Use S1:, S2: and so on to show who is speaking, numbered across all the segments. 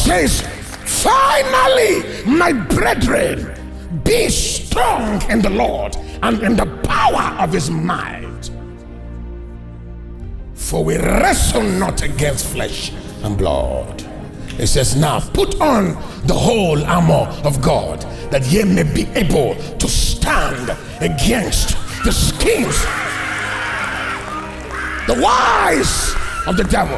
S1: says, finally, my brethren, be strong in the Lord and in the power of his might. For we wrestle not against flesh and blood. It says, now put on the whole armor of God, that ye may be able to stand against the schemes, the wiles of the devil.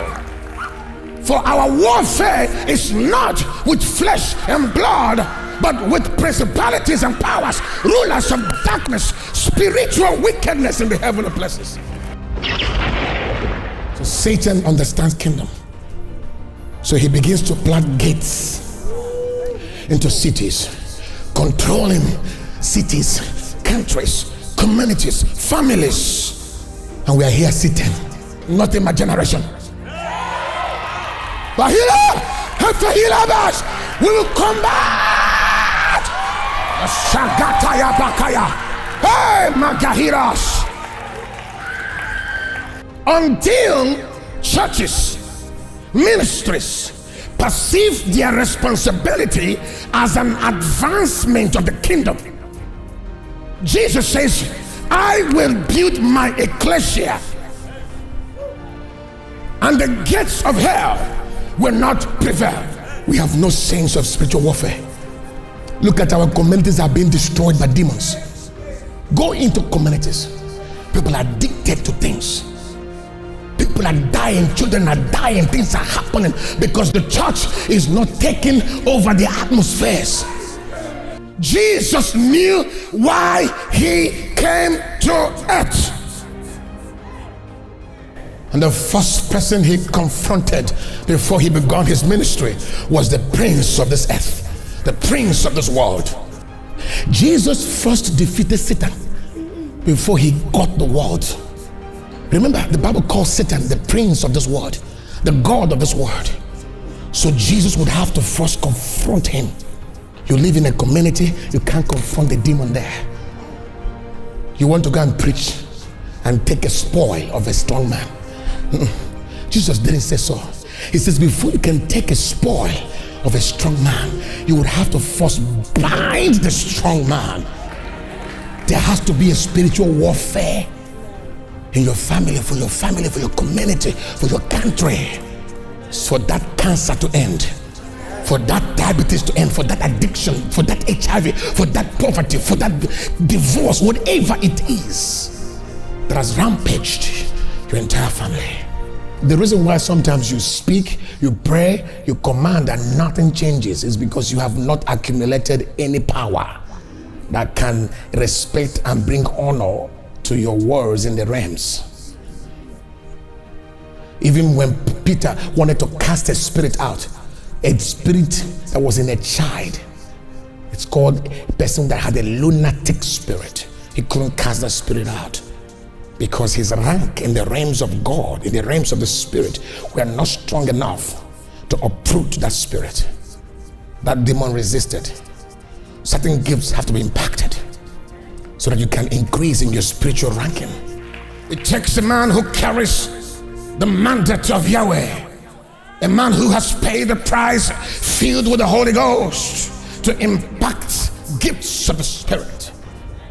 S1: For our warfare is not with flesh and blood, but with principalities and powers, rulers of darkness, spiritual wickedness in the heavenly places. So Satan understands kingdom. So he begins to plant gates into cities, controlling cities, countries, communities, families. And we are here sitting, not in my generation. But after we will come back. Shagataya Bakaya. Hey, Magahiras. Until churches, ministries perceive their responsibility as an advancement of the kingdom. Jesus says, I will build my ecclesia, and the gates of hell will not prevail. We have no sense of spiritual warfare. Look at our communities are being destroyed by demons. Go into communities. People are addicted to things. People are dying, children are dying, things are happening because the church is not taking over the atmospheres. Jesus knew why he came to earth. And the first person he confronted before he began his ministry was the prince of this earth, the prince of this world. Jesus first defeated Satan before he got the world. Remember, the Bible calls Satan the prince of this world, the god of this world. So Jesus would have to first confront him. You live in a community, you can't confront the demon there. You want to go and preach and take a spoil of a strong man. Jesus didn't say so. He says before you can take a spoil of a strong man, you would have to first bind the strong man. There has to be a spiritual warfare in your family, for your community, for your country, for that cancer to end, for that diabetes to end, for that addiction, for that HIV, for that poverty, for that divorce, whatever it is that has rampaged your entire family. The reason why sometimes you speak, you pray, you command and nothing changes is because you have not accumulated any power that can respect and bring honor to your words in the realms. Even when Peter wanted to cast a spirit out, a spirit that was in a child, it's called a person that had a lunatic spirit. He couldn't cast that spirit out because his rank in the realms of God, in the realms of the spirit, were not strong enough to uproot that spirit. That demon resisted. Certain gifts have to be impacted so that you can increase in your spiritual ranking. It takes a man who carries the mandate of Yahweh, a man who has paid the price, filled with the Holy Ghost, to impact gifts of the Spirit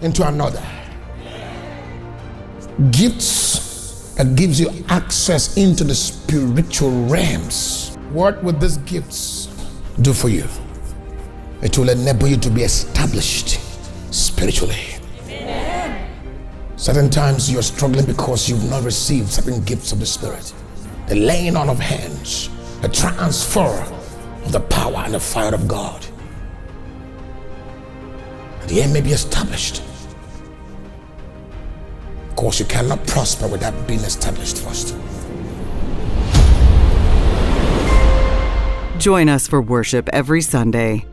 S1: into another. Gifts that gives you access into the spiritual realms. What would these gifts do for you? It will enable you to be established spiritually. Certain times you're struggling because you've not received certain gifts of the Spirit. The laying on of hands, the transfer of the power and the fire of God. And the end may be established. Of course, you cannot prosper without being established first.
S2: Join us for worship every Sunday